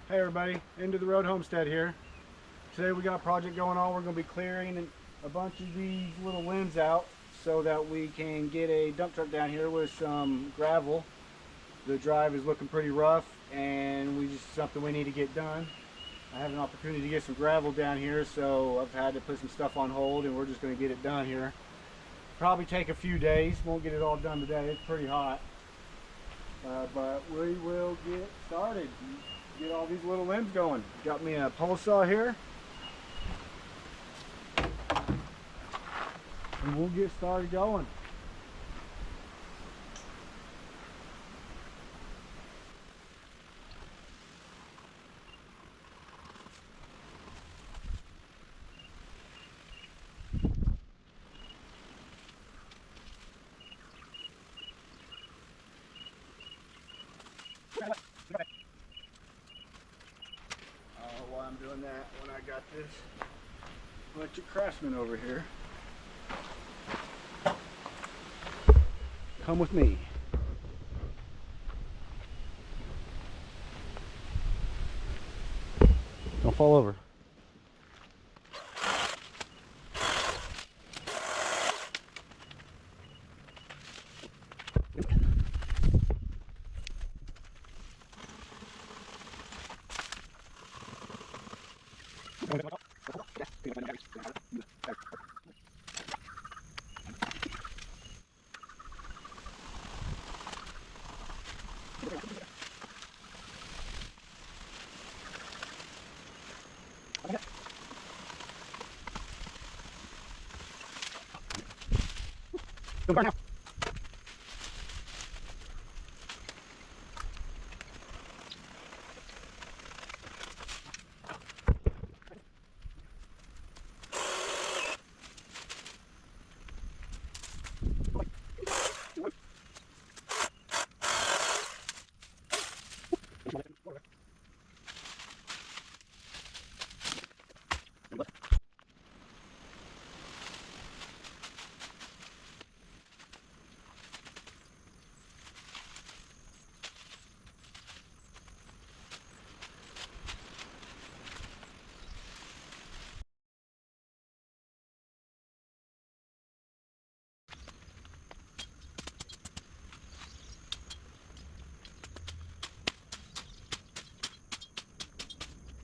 Hey everybody, Into the Road Homestead here. Today we got a project going on. We're going to be clearing a bunch of these little limbs out so that we can get a dump truck down here with some gravel. The drive is looking pretty rough and something we need to get done. I have an opportunity to get some gravel down here, so I've had to put some stuff on hold and we're just going to get it done here. Probably take a few days, won't get it all done today, it's pretty hot. But we will get started. Get all these little limbs going. Got me a pole saw here. And we'll get started going. While I'm doing that, when I got this electric craftsman over here, come with me. Don't fall over.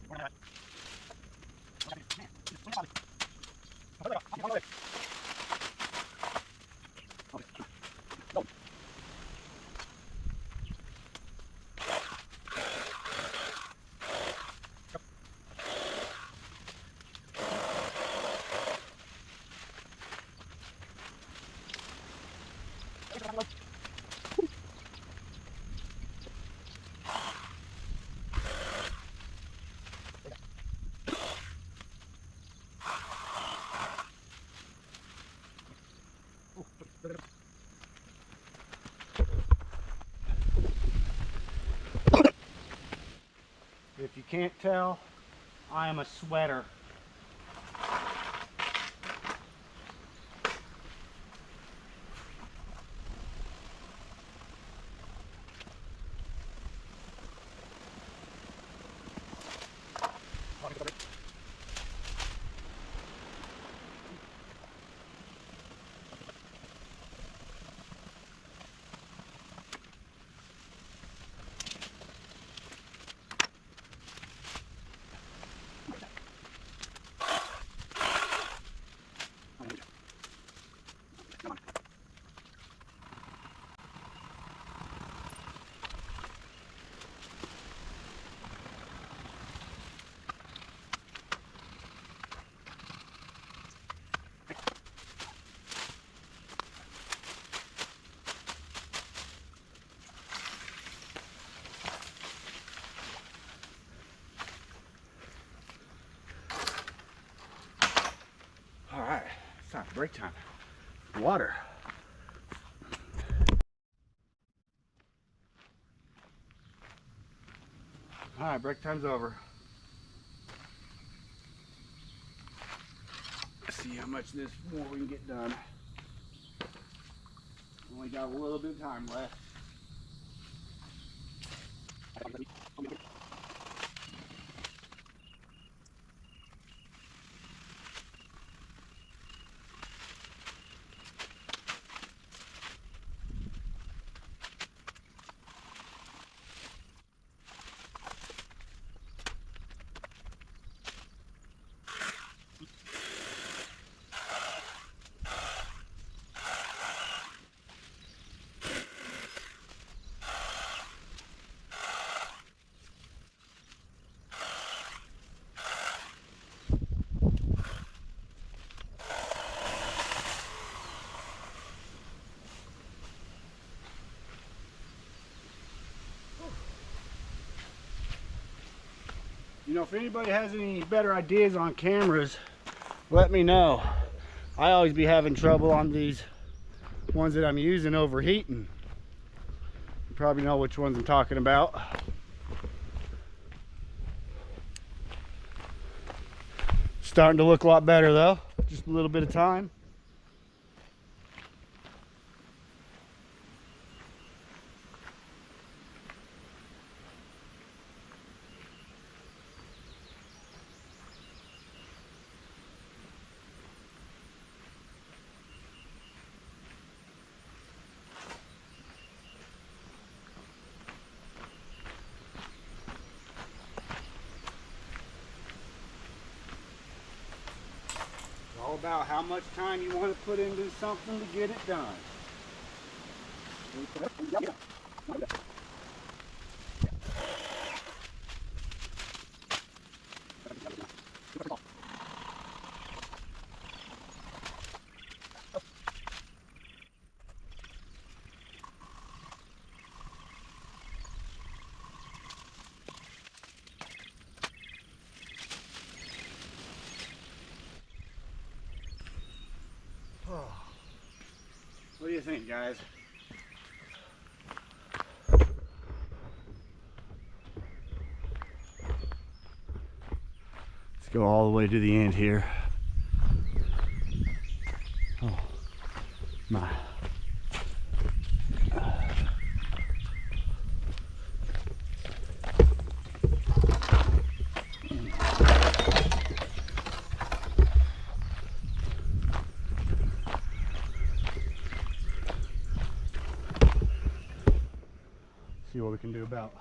Now. If you can't tell, I am a sweater. All right, it's time for break time. Water. All right, break time's over. Let's see how much this more we can get done. Only got a little bit of time left. You know, if anybody has any better ideas on cameras, let me know. I always be having trouble on these ones that I'm using overheating. You probably know which ones I'm talking about. Starting to look a lot better though, just a little bit of time. All about how much time you want to put into something to get it done. What do you think, guys? Let's go all the way to the end here. Oh my. See what we can do about.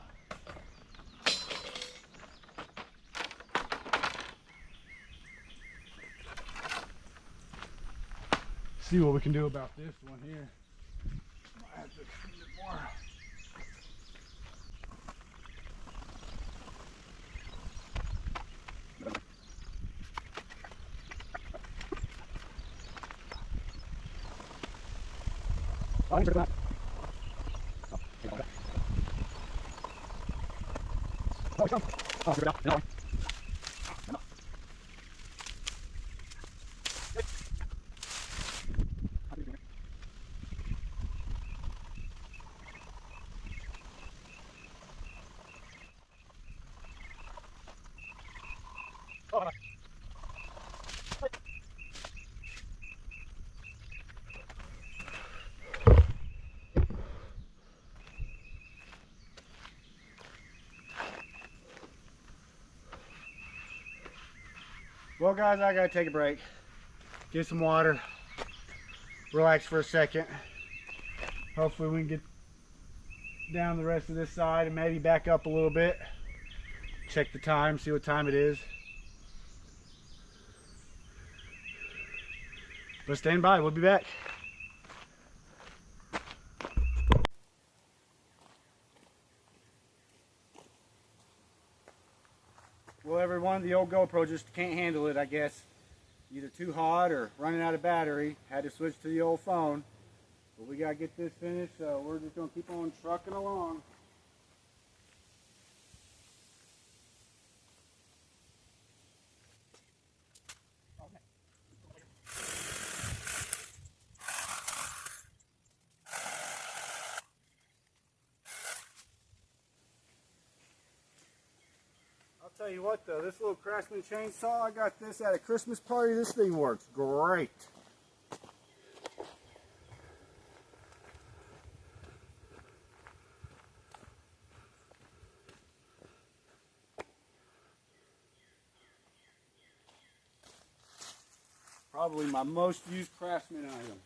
See what we can do about this one here. Might have to extend it more. Well, guys, I gotta take a break, get some water, relax for a second. Hopefully we can get down the rest of this side and maybe back up a little bit. Check the time, see what time it is. But stand by, we'll be back. Well, everyone, the old GoPro just can't handle it, I guess. Either too hot or running out of battery. Had to switch to the old phone. But we gotta get this finished, so we're just gonna keep on trucking along. I'll tell you what though, this little Craftsman chainsaw, I got this at a Christmas party. This thing works great. Probably my most used Craftsman item.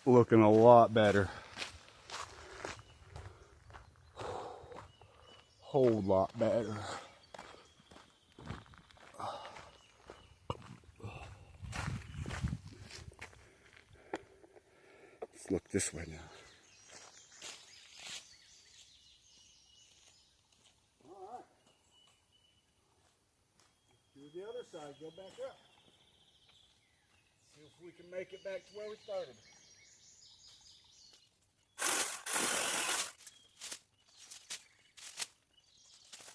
looking a lot better. Whole lot better. Let's look this way now. Alright. Do the other side, go back up. See if we can make it back to where we started.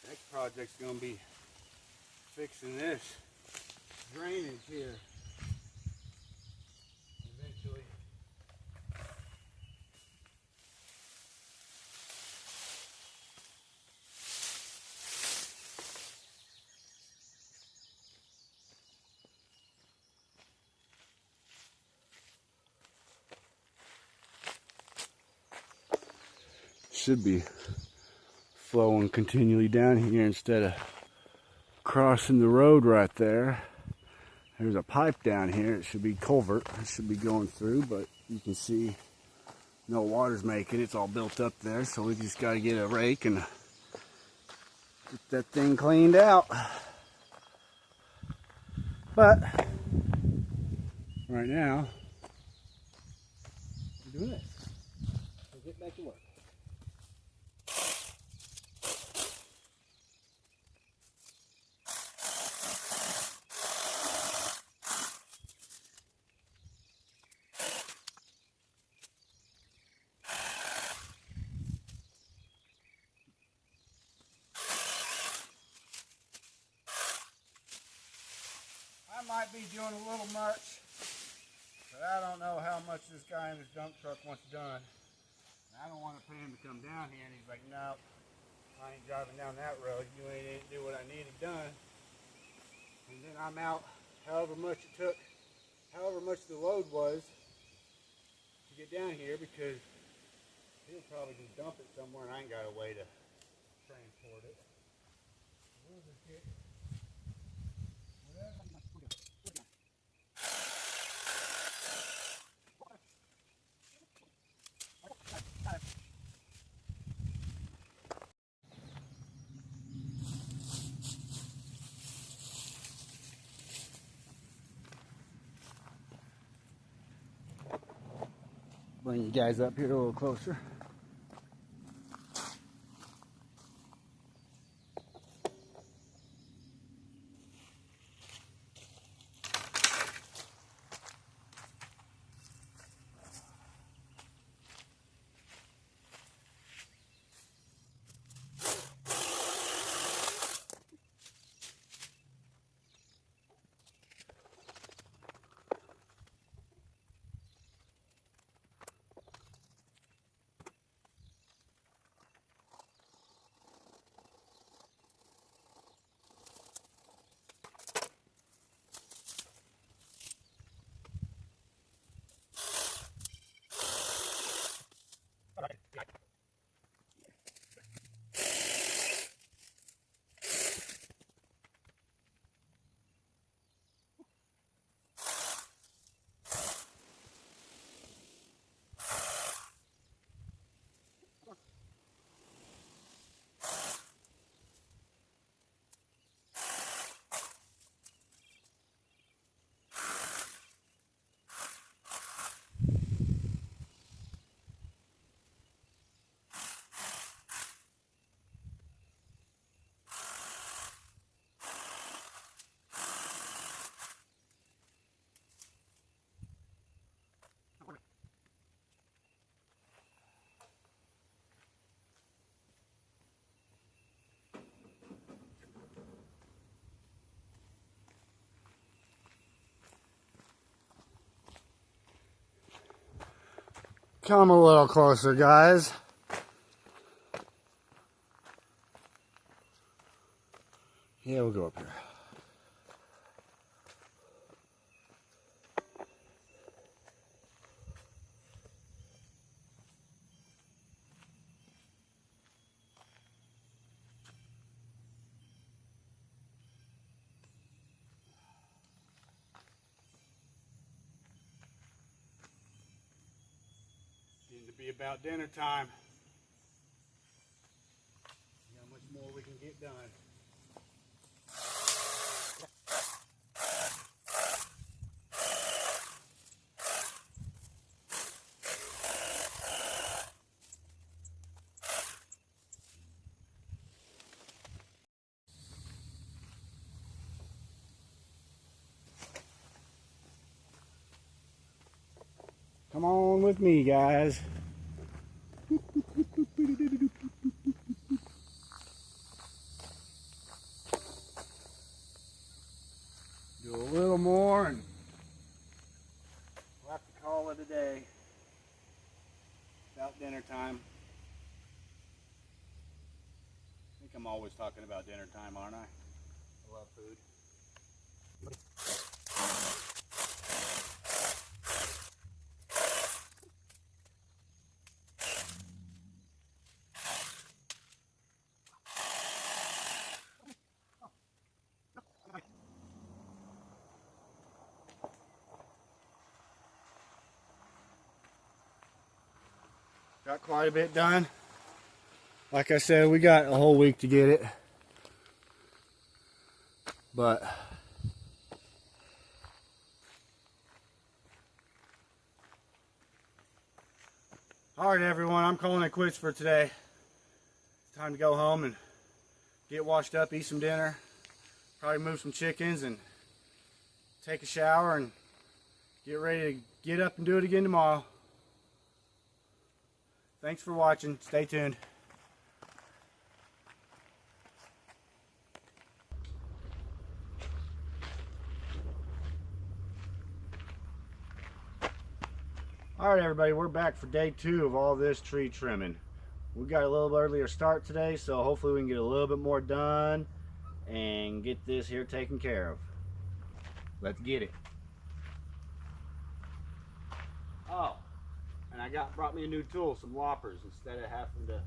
Next project's gonna be fixing this drainage here. Eventually. Should be flowing continually down here instead of crossing the road right there. There's a pipe down here. It should be culvert. It should be going through, but you can see no water's making it. It's all built up there, so we just got to get a rake and get that thing cleaned out. But right now, we're doing this. So get back to work. I might be doing a little much, but I don't know how much this guy in his dump truck wants done. I don't want to pay him to come down here, and he's like, no, I ain't driving down that road. You ain't do what I needed done. And then I'm out however much it took, however much the load was to get down here, because he'll probably just dump it somewhere and I ain't got a way to transport it. We'll just get whatever. Bring you guys up here a little closer. Come a little closer, guys. Yeah, we'll go up here. Should be about dinner time. See how much more we can get done. Come on with me, guys. Do a little more and we'll have to call it a day. About dinner time. I think I'm always talking about dinner time, aren't I? I love food. Got quite a bit done. Like I said, we got a whole week to get it. But alright everyone, I'm calling it quits for today. It's time to go home and get washed up, eat some dinner, probably move some chickens and take a shower and get ready to get up and do it again tomorrow. Thanks for watching. Stay tuned. Alright everybody, we're back for day 2 of all this tree trimming. We got a little bit earlier start today, so hopefully we can get a little bit more done and get this here taken care of. Let's get it. Oh, and I brought me a new tool, some loppers. Instead of having to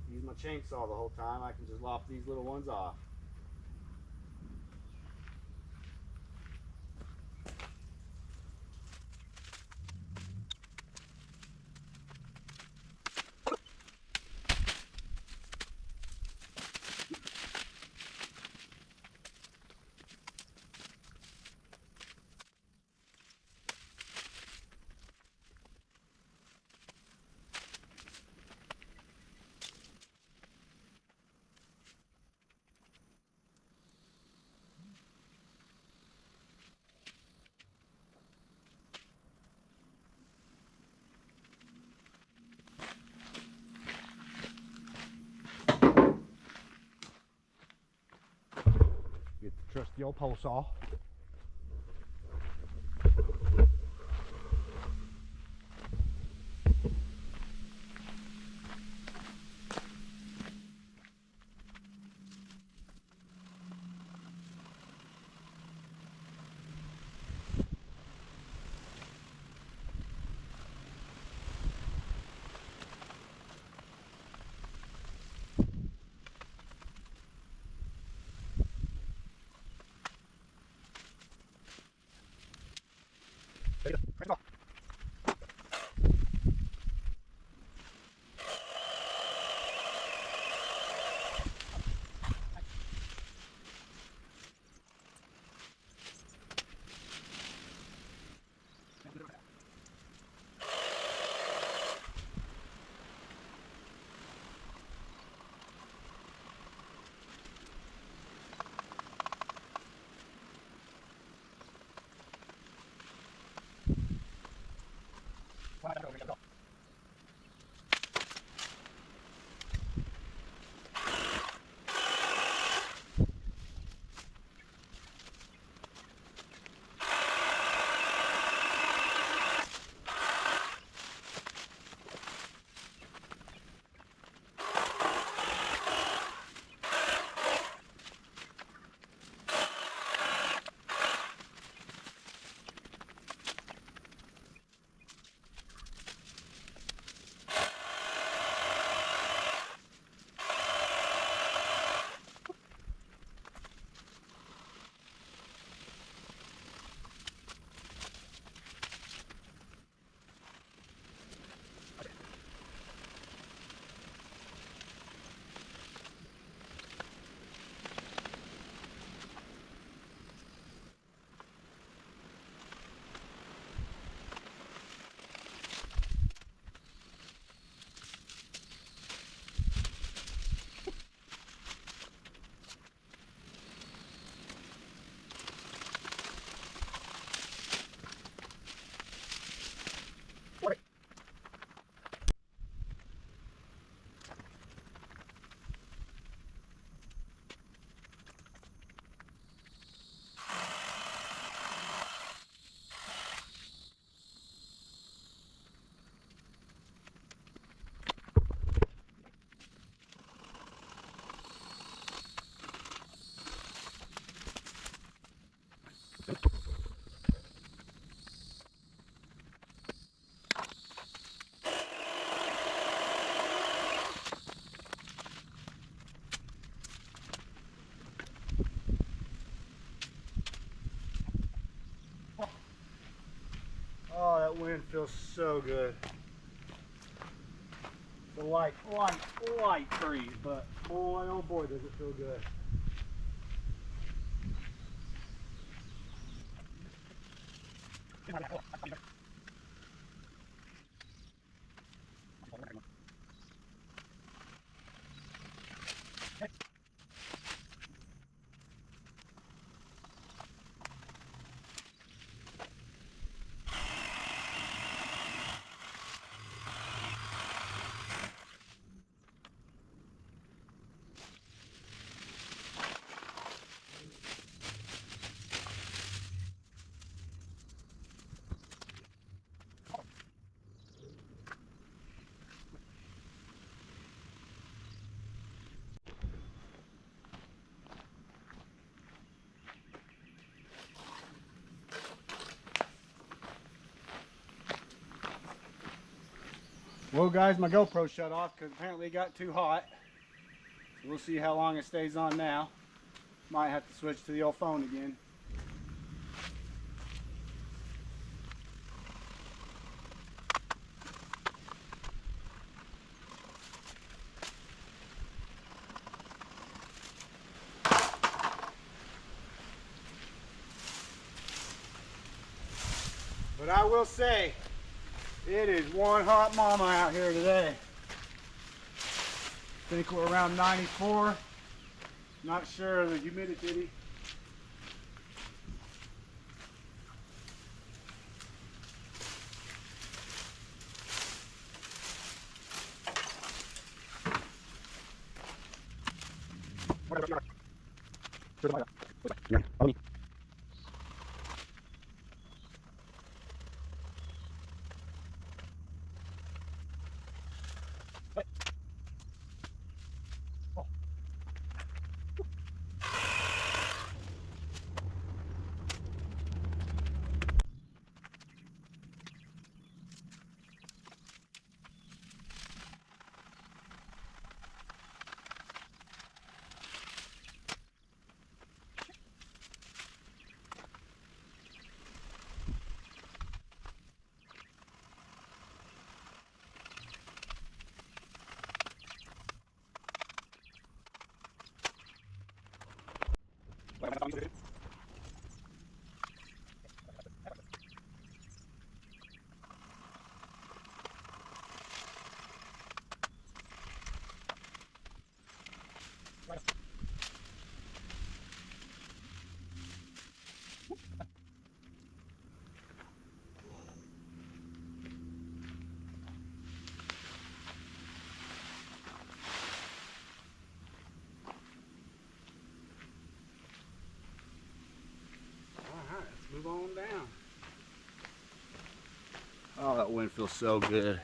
use my chainsaw the whole time, I can just lop these little ones off. Get the trusty old pole saw. feels so good. It's a light breeze, but boy, oh boy, does it feel good. Well guys, my GoPro shut off because apparently it got too hot. So we'll see how long it stays on now. Might have to switch to the old phone again. But I will say, it is one hot mama out here today. I think we're around 94. Not sure of the humidity. Move on down. Oh, that wind feels so good.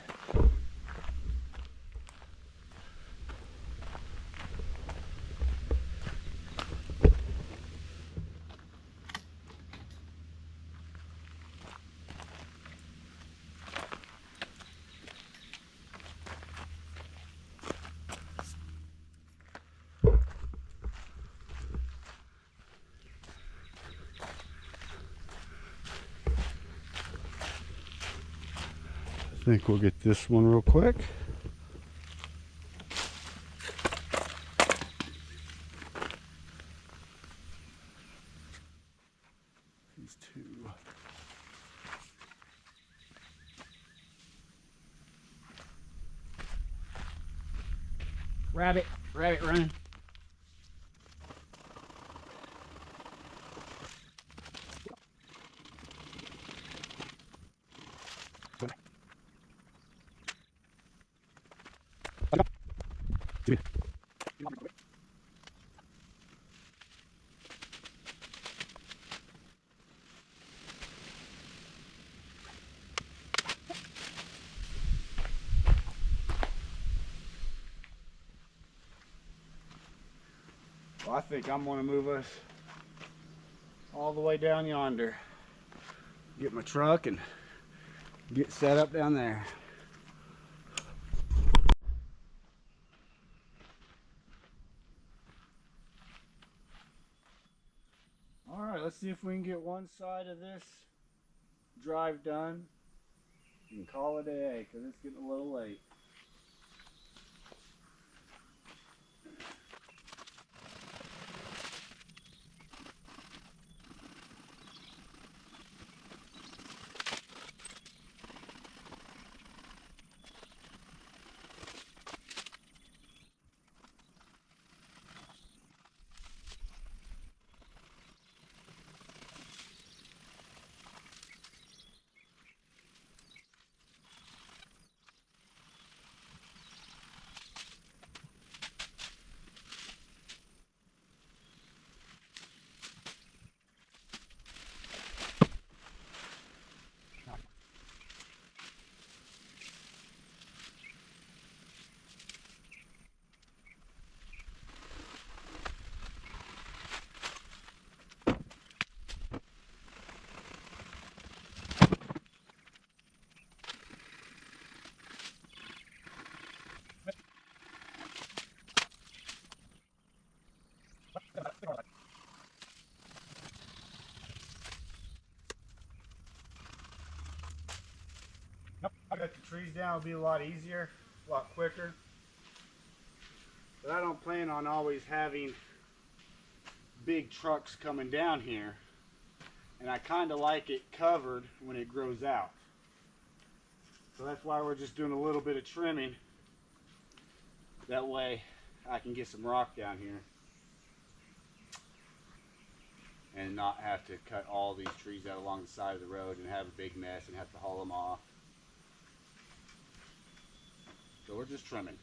I think we'll get this one real quick. These two. Rabbit running. Well, I think I'm going to move us all the way down yonder. Get my truck and get set up down there. All right, let's see if we can get one side of this drive done You can call it a day because it's getting a little late. I got the trees down, it'll be a lot easier, a lot quicker. But I don't plan on always having big trucks coming down here. And I kind of like it covered when it grows out. So that's why we're just doing a little bit of trimming. That way I can get some rock down here and not have to cut all these trees out along the side of the road and have a big mess and have to haul them off. So we're just trimming.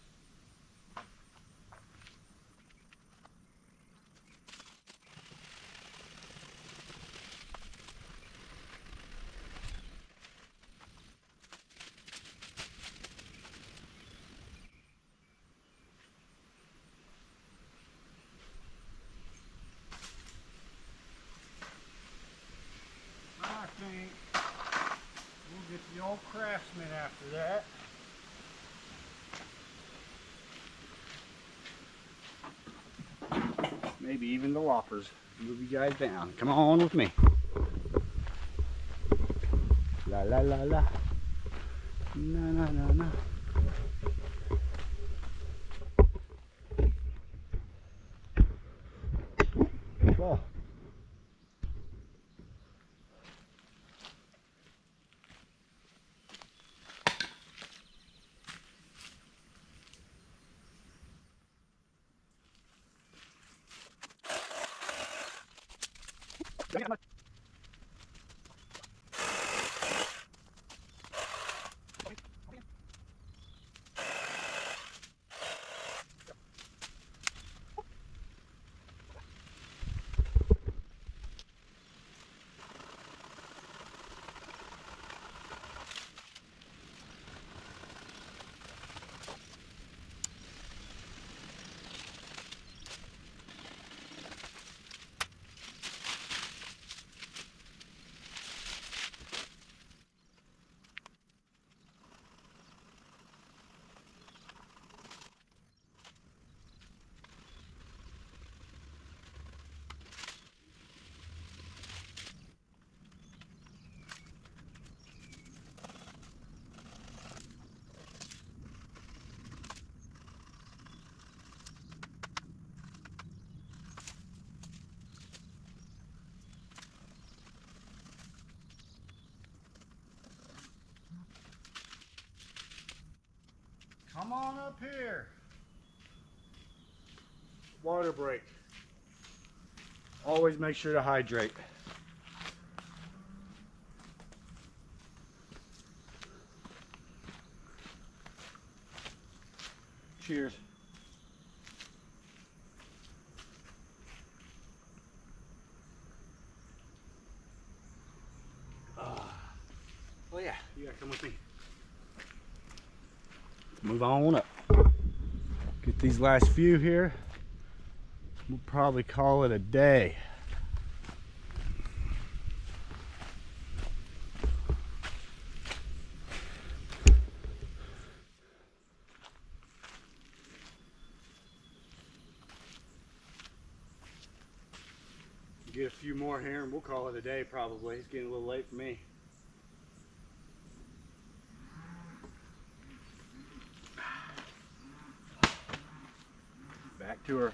I think we'll get the old Craftsman after that. Maybe even the loppers. Move you guys down. Come on with me. La la la la. Na na na na. Fall. Come on up here. Water break. Always make sure to hydrate. Cheers. Oh yeah, you gotta come with me. Move on up. Get these last few here. We'll probably call it a day. Get a few more here and we'll call it a day probably. It's getting a little late for me. to her.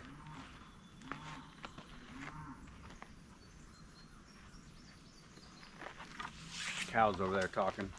Cow's over there talking.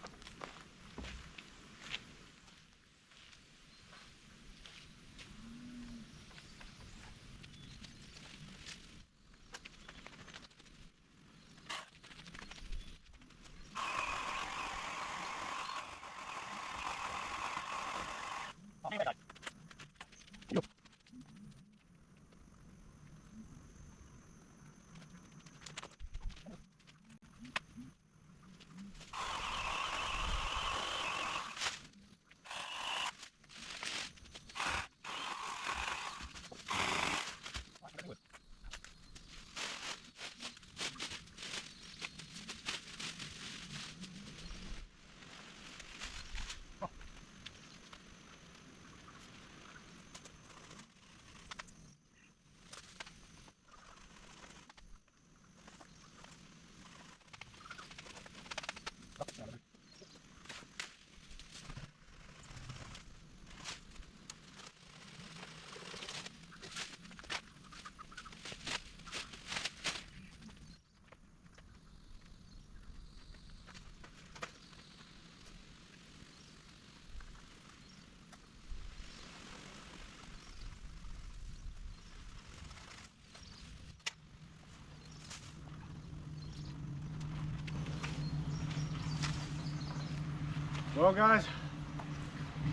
Well guys,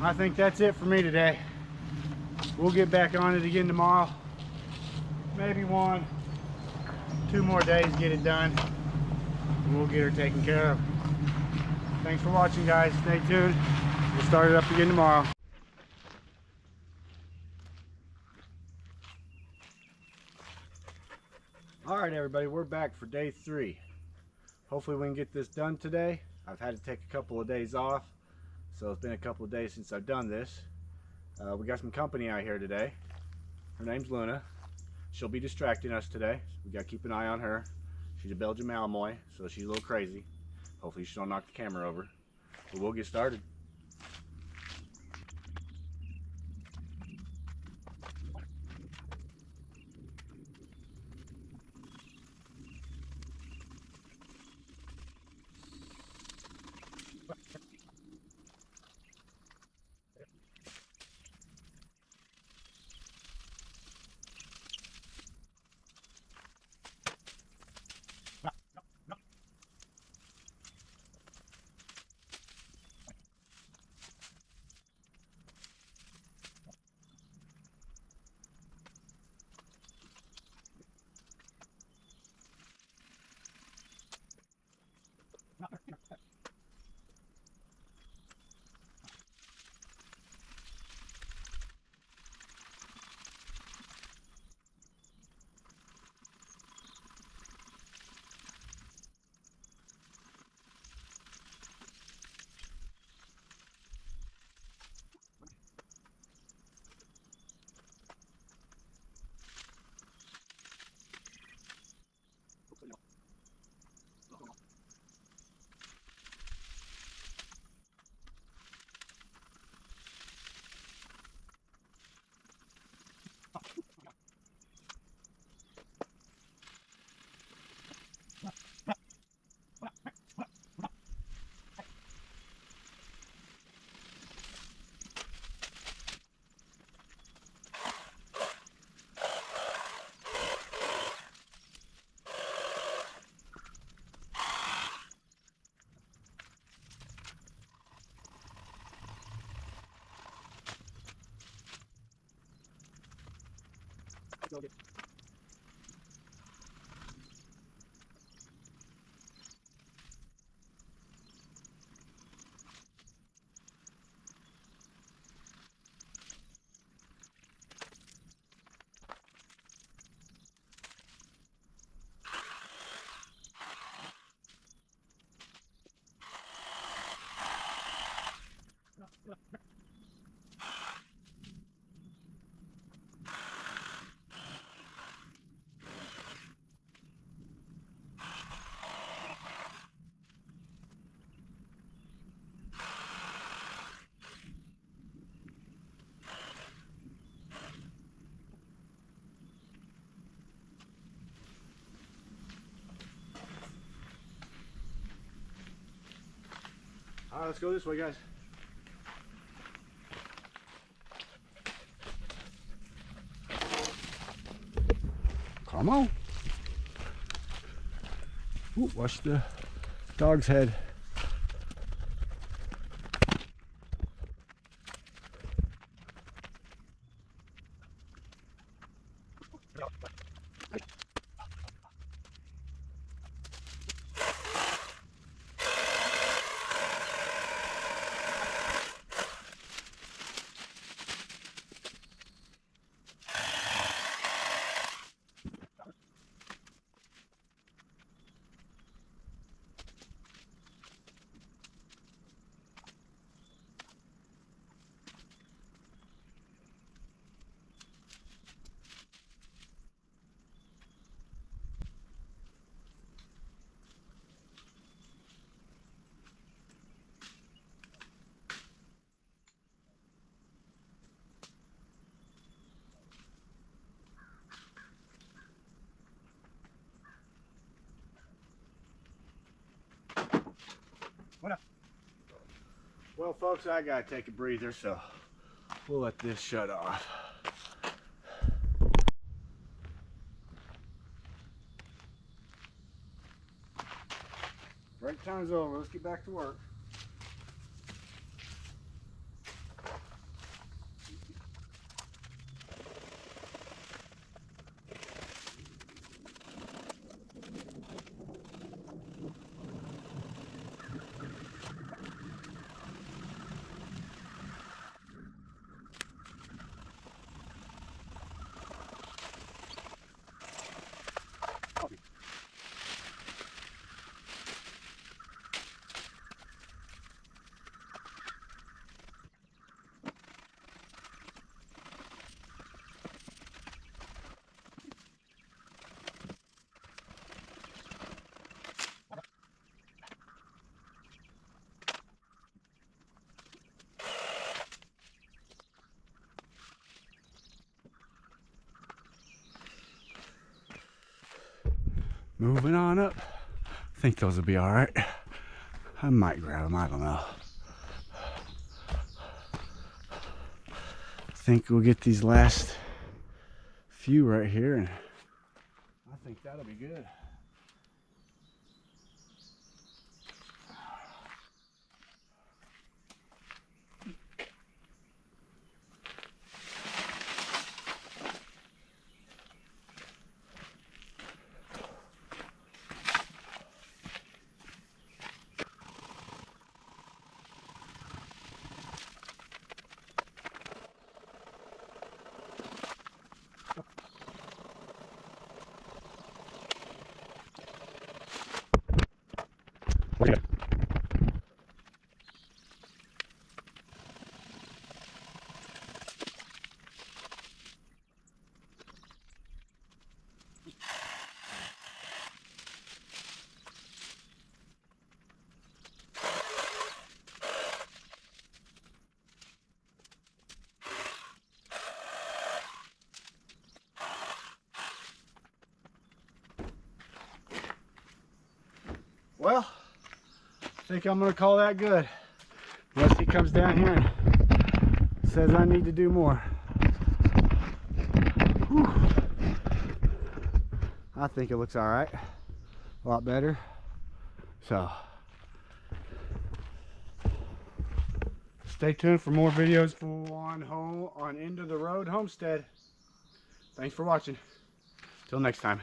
I think that's it for me today. We'll get back on it again tomorrow. Maybe 1, 2 more days, get it done. And we'll get her taken care of. Thanks for watching guys, stay tuned. We'll start it up again tomorrow. All right everybody, we're back for day 3. Hopefully we can get this done today. I've had to take a couple of days off, so it's been a couple of days since I've done this. We got some company out here today. Her name's Luna. She'll be distracting us today. We got to keep an eye on her. She's a Belgian Malinois, so she's a little crazy. Hopefully she don't knock the camera over. But we'll get started. Okay. All right, let's go this way, guys. Come on. Ooh, watch the dog's head. Well, folks, I gotta take a breather, so we'll let this shut off. Break time's over. Let's get back to work. Moving on up. I think those will be all right. I might grab them, I don't know. I think we'll get these last few right here, and I think that'll be good. Well, I think I'm gonna call that good. Unless he comes down here and says I need to do more. Whew. I think it looks all right. A lot better. So, stay tuned for more videos on End of the Road Homestead. Thanks for watching. Till next time.